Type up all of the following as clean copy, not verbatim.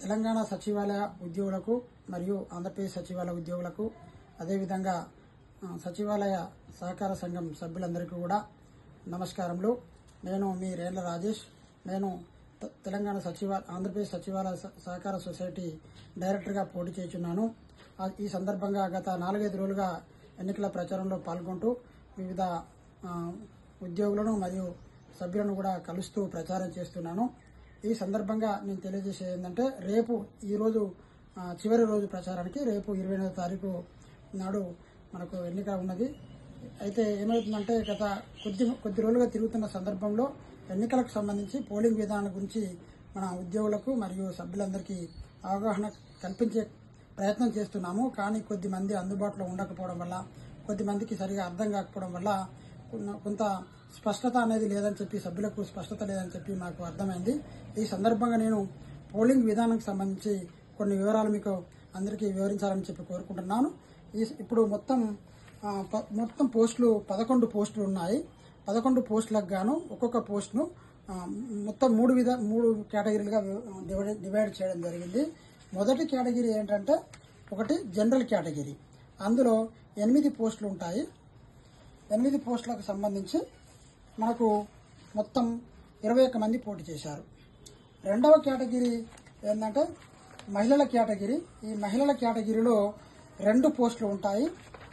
తెలంగాణ సచివాలయ ఉద్యోగులకు మరియు ఆంధ్రప్రదేశ్ సచివాలయ ఉద్యోగులకు అదేవిధంగా సచివాలయ సహకార సంఘం సభ్యులందరికీ కూడా నమస్కారములు. నేను మీ రేండ్ల రాజేష్. నేను తెలంగాణ ఆంధ్రప్రదేశ్ సచివాలయ సహకార సొసైటీ డైరెక్టర్గా పోటీ చేస్తున్నాను. ఈ సందర్భంగా గత 4-5 రోజులుగా ఎన్నికల ప్రచారంలో పాల్గొంటూ వివిధ ఉద్యోగులను మరియు సభ్యులను కూడా కలుస్తూ ప్రచారం చేస్తున్నాను. ఈ సందర్భంగా నేను తెలియజేసేది ఏంటంటే ఈరోజు చివరి రోజు ప్రచారానికి రేపు 28వ తారీఖు నాడు మనకు ఎన్నిక ఉన్నది. అయితే ఏమవుతుందంటే గత కొద్ది రోజులుగా తిరుగుతున్న సందర్భంలో ఎన్నికలకు సంబంధించి పోలింగ్ విధానం గురించి మన ఉద్యోగులకు మరియు సభ్యులందరికీ అవగాహన కల్పించే ప్రయత్నం చేస్తున్నాము. కానీ కొద్దిమంది అందుబాటులో ఉండకపోవడం వల్ల, కొద్దిమందికి సరిగా అర్థం కాకపోవడం వల్ల కొంత స్పష్టత అనేది లేదని చెప్పి, సభ్యులకు స్పష్టత లేదని చెప్పి నాకు అర్థమైంది. ఈ సందర్భంగా నేను పోలింగ్ విధానానికి సంబంధించి కొన్ని వివరాలు మీకు అందరికీ వివరించాలని చెప్పి కోరుకుంటున్నాను. ఇప్పుడు మొత్తం పోస్టులు 11 పోస్టులు ఉన్నాయి. 11 పోస్టులకు గాను ఒక్కొక్క పోస్టును మొత్తం 3 కేటగిరీలుగా డివైడ్ చేయడం జరిగింది. మొదటి కేటగిరీ ఏంటంటే ఒకటి జనరల్ కేటగిరీ. అందులో 8 పోస్టులు ఉంటాయి. 8 పోస్టులకు సంబంధించి మనకు మొత్తం 21 మంది పోటీ చేశారు. రెండవ కేటగిరీ ఏంటంటే మహిళల కేటగిరీ. ఈ మహిళల కేటగిరీలో 2 పోస్టులు ఉంటాయి.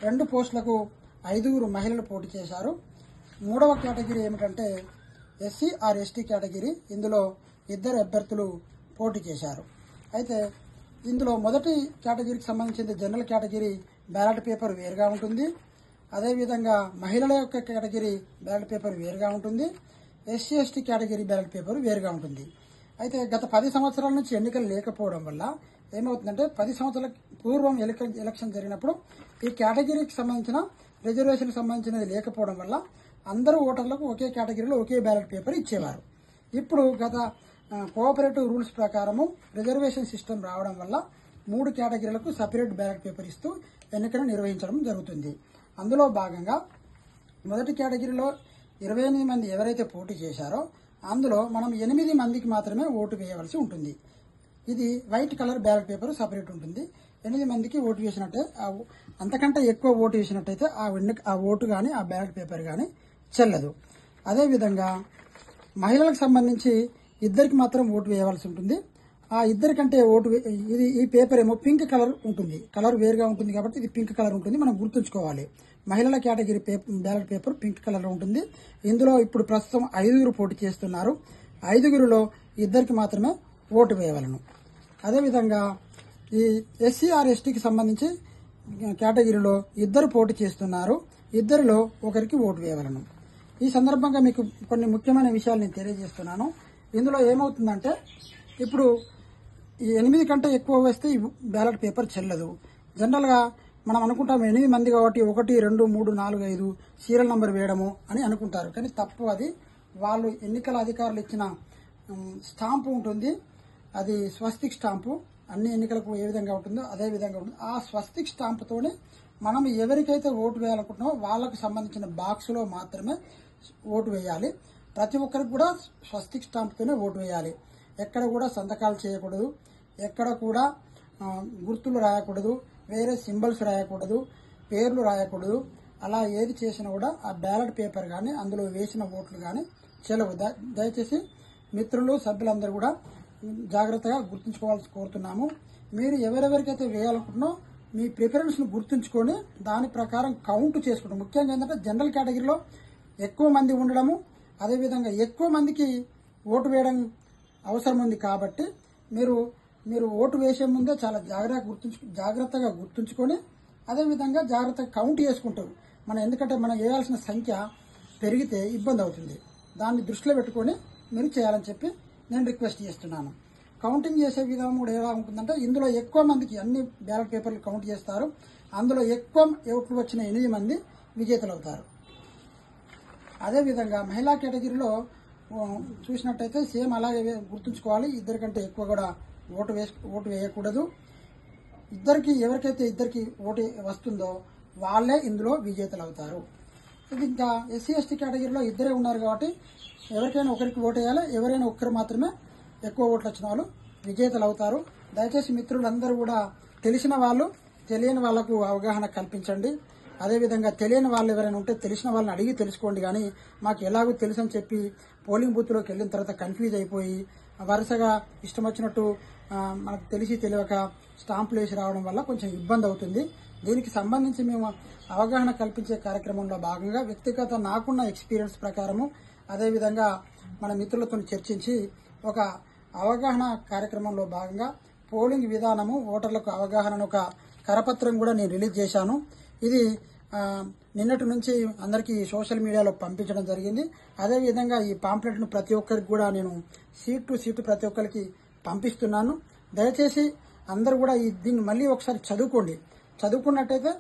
2 పోస్టులకు 5 మహిళలు పోటీ చేశారు. మూడవ కేటగిరీ ఏమిటంటే ఎస్సీ ఆర్ ఎస్టీ కేటగిరీ. ఇందులో 2 అభ్యర్థులు పోటీ చేశారు. అయితే ఇందులో మొదటి కేటగిరీకి సంబంధించిన జనరల్ కేటగిరీ బ్యాలెట్ పేపర్ వేరుగా ఉంటుంది. అదేవిధంగా మహిళల యొక్క కేటగిరీ బ్యాలెట్ పేపర్ వేరుగా ఉంటుంది. SC ST category ballot paper వేరుగా ఉంటుంది. అయితే గత 10 సంవత్సరాల నుంచి ఎన్నికలు లేకపోవడం వల్ల ఏమవుతుందంటే 10 సంవత్సరాల పూర్వం ఎలక్షన్ జరిగినప్పుడు ఈ కేటగిరీకి సంబంధించిన రిజర్వేషన్కి సంబంధించినది లేకపోవడం వల్ల అందరూ ఓటర్లకు ఒకే కేటగిరీలో ఒకే బ్యాలెట్ పేపర్ ఇచ్చేవారు. ఇప్పుడు గత కోఆపరేటివ్ రూల్స్ ప్రకారము రిజర్వేషన్ సిస్టమ్ రావడం వల్ల 3 కేటగిరీలకు సపరేట్ బ్యాలెట్ పేపర్ ఇస్తూ ఎన్నికలు నిర్వహించడం జరుగుతుంది. అందులో భాగంగా మొదటి కేటగిరీలో 28 మంది ఎవరైతే పోటీ చేశారో అందులో మనం 8 మందికి మాత్రమే ఓటు వేయవలసి ఉంటుంది. ఇది white colour ballot paper separate ఉంటుంది. 8 మందికి ఓటు వేసినట్టే, అంతకంటే ఎక్కువ ఓటు వేసినట్టయితే ఆ ఓటు కానీ ఆ బ్యాలెట్ పేపర్ కానీ చెల్లదు. అదేవిధంగా మహిళలకు సంబంధించి 2కి మాత్రం ఓటు వేయవలసి ఉంటుంది. ఆ 2 కంటే ఈ పేపర్ ఏమో పింక్ కలర్ ఉంటుంది. కలర్ వేరుగా ఉంటుంది కాబట్టి ఇది పింక్ కలర్ ఉంటుంది. మనం గుర్తుంచుకోవాలి. మహిళల category ballot paper pink colour లో ఉంటుంది. ఇందులో ఇప్పుడు ప్రస్తుతం 5 పోటీ చేస్తున్నారు. 5లో 2కి మాత్రమే ఓటు వేయవలను. అదేవిధంగా ఈ ఎస్సీ ఆర్ ఎస్టీకి సంబంధించి కేటగిరీలో 2 పోటీ చేస్తున్నారు. 2లో 1కి ఓటు వేయవలను. ఈ సందర్భంగా మీకు కొన్ని ముఖ్యమైన విషయాలు నేను తెలియజేస్తున్నాను. ఇందులో ఏమవుతుందంటే ఇప్పుడు ఈ 8 కంటే ఎక్కువ వేస్తే ఈ బ్యాలెట్ పేపర్ చెల్లదు. జనరల్ గా మనం అనుకుంటాం 8 మంది కాబట్టి 1, 2, 3, 4, 5 సీరియల్ నంబర్ వేయడము అని అనుకుంటారు. కానీ తప్పు అది. వాళ్ళు ఎన్నికల అధికారులు ఇచ్చిన స్టాంపు ఉంటుంది. అది స్వస్తిక్ స్టాంపు. అన్ని ఎన్నికలకు ఏ విధంగా ఉంటుందో అదే విధంగా ఉంటుంది. ఆ స్వస్తిక్ స్టాంపుతోనే మనం ఎవరికైతే ఓటు వేయాలనుకుంటున్నామో వాళ్ళకు సంబంధించిన బాక్సులో మాత్రమే ఓటు వేయాలి. ప్రతి ఒక్కరికి కూడా స్వస్తిక్ స్టాంపుతోనే ఓటు వేయాలి. ఎక్కడ కూడా సంతకాలు చేయకూడదు. ఎక్కడ కూడా గుర్తులు రాయకూడదు. వేరే సింబల్స్ రాయకూడదు. పేర్లు రాయకూడదు. అలా ఏది చేసినా కూడా ఆ బ్యాలెట్ పేపర్ కానీ అందులో వేసిన ఓట్లు కానీ చెల్లవు. దయచేసి మిత్రులు సభ్యులందరూ కూడా జాగ్రత్తగా గుర్తుంచుకోవాల్సి కోరుతున్నాము. మీరు ఎవరెవరికైతే వేయాలనుకుంటున్నారో మీ ప్రిఫరెన్స్ ను గుర్తుంచుకొని దాని ప్రకారం కౌంట్ చేసుకుంటాం. ముఖ్యంగా ఏంటంటే జనరల్ కేటగిరీలో ఎక్కువ మంది ఉండడము, అదేవిధంగా ఎక్కువ మందికి ఓటు వేయడం అవసరం ఉంది కాబట్టి మీరు ఓటు వేసే ముందే చాలా జాగ్రత్తగా గుర్తుంచుకొని అదేవిధంగా జాగ్రత్తగా కౌంట్ చేసుకుంటారు. ఎందుకంటే మనం వేయాల్సిన సంఖ్య పెరిగితే ఇబ్బంది అవుతుంది. దాన్ని దృష్టిలో పెట్టుకొని మీరు చేయాలని చెప్పి నేను రిక్వెస్ట్ చేస్తున్నాను. కౌంటింగ్ చేసే విధానం కూడా ఎలా ఉంటుందంటే ఇందులో ఎక్కువ మందికి అన్ని బ్యాలెట్ పేపర్లు కౌంట్ చేస్తారు. అందులో ఎక్కువ ఓట్లు వచ్చిన 8 మంది విజేతలు అవుతారు. అదేవిధంగా మహిళా కేటగిరీలో చూసినట్టయితే సేమ్ అలాగే గుర్తుంచుకోవాలి. 2 కంటే ఎక్కువ కూడా ఓటు వేయకూడదు. ఎవరికైతే 2కి ఓటు వస్తుందో వాళ్ళే ఇందులో విజేతలు అవుతారు. ఇది ఇంకా ఎస్సీ ఎస్టీ కేటగిరీలో 2 ఉన్నారు కాబట్టి ఎవరికైనా ఒకరికి ఓటు వేయాలి. ఎవరైనా ఒక్కరు మాత్రమే ఎక్కువ ఓట్లు వచ్చిన వాళ్ళు విజేతలు అవుతారు. దయచేసి మిత్రులందరూ కూడా తెలిసిన వాళ్ళు తెలియని వాళ్లకు అవగాహన కల్పించండి. అదేవిధంగా తెలియని వాళ్ళు ఎవరైనా ఉంటే తెలిసిన వాళ్ళని అడిగి తెలుసుకోండి. కానీ మాకు ఎలాగో తెలుసు అని చెప్పి పోలింగ్ బూత్లోకి వెళ్ళిన తర్వాత కన్ఫ్యూజ్ అయిపోయి వరుసగా ఇష్టం వచ్చినట్టు మనకు తెలిసి తెలియక స్టాంపులు వేసి రావడం వల్ల కొంచెం ఇబ్బంది అవుతుంది. దీనికి సంబంధించి మేము అవగాహన కల్పించే కార్యక్రమంలో భాగంగా వ్యక్తిగత నాకున్న ఎక్స్పీరియన్స్ ప్రకారము అదేవిధంగా మన మిత్రులతో చర్చించి ఒక అవగాహన కార్యక్రమంలో భాగంగా పోలింగ్ విధానము ఓటర్లకు అవగాహన ఒక కరపత్రం కూడా నేను రిలీజ్ చేశాను. ఇది నిన్నటి నుంచి అందరికీ సోషల్ మీడియాలో పంపించడం జరిగింది. అదేవిధంగా ఈ పాంప్లెట్ను ప్రతి ఒక్కరికి కూడా నేను సీట్ టు సీటు ప్రతి ఒక్కరికి పంపిస్తున్నాను. దయచేసి అందరూ కూడా దీన్ని మళ్ళీ ఒకసారి చదువుకున్నట్టయితే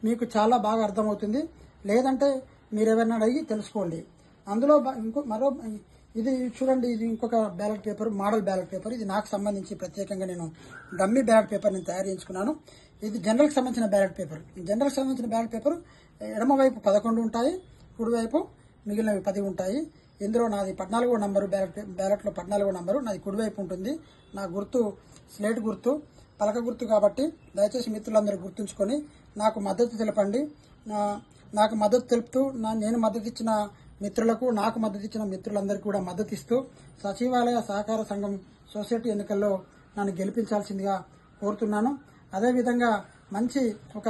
మీకు చాలా బాగా అర్థమవుతుంది. లేదంటే మీరెవరైనా అడిగి తెలుసుకోండి. అందులో ఇది చూడండి, ఇది ఇంకొక ballot paper, model ballot paper. ఇది నాకు సంబంధించి ప్రత్యేకంగా నేను డమ్మీ బ్యాలెట్ పేపర్ నేను తయారు చేయించుకున్నాను. ఇది జనరల్కి సంబంధించిన బ్యాలెట్ పేపర్. జనరల్కి సంబంధించిన బ్యాలెట్ పేపర్ ఎడమవైపు 11 ఉంటాయి, కుడివైపు మిగిలినవి 10 ఉంటాయి. ఇందులో నాది 14వ నంబరు, బ్యాలెట్లో 14వ నంబరు నాది కుడివైపు ఉంటుంది. నా గుర్తు స్లేట్ గుర్తు, పలక గుర్తు. కాబట్టి దయచేసి మిత్రులందరూ గుర్తుంచుకొని నాకు మద్దతు తెలపండి. నాకు మద్దతు తెలుపుతూ నేను మద్దతు ఇచ్చిన మిత్రులకు, నాకు మద్దతు ఇచ్చిన మిత్రులందరికీ కూడా మద్దతు ఇస్తూ సచివాలయ సహకార సంఘం సొసైటీ ఎన్నికల్లో నన్ను గెలిపించాల్సిందిగా కోరుతున్నాను. అదేవిధంగా మంచి ఒక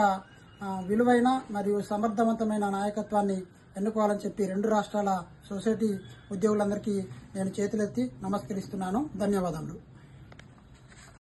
విలువైన మరియు సమర్థవంతమైన నాయకత్వాన్ని ఎన్నుకోవాలని చెప్పి 2 రాష్ట్రాల సొసైటీ ఉద్యోగులందరికీ నేను చేతులెత్తి నమస్కరిస్తున్నాను. ధన్యవాదాలు.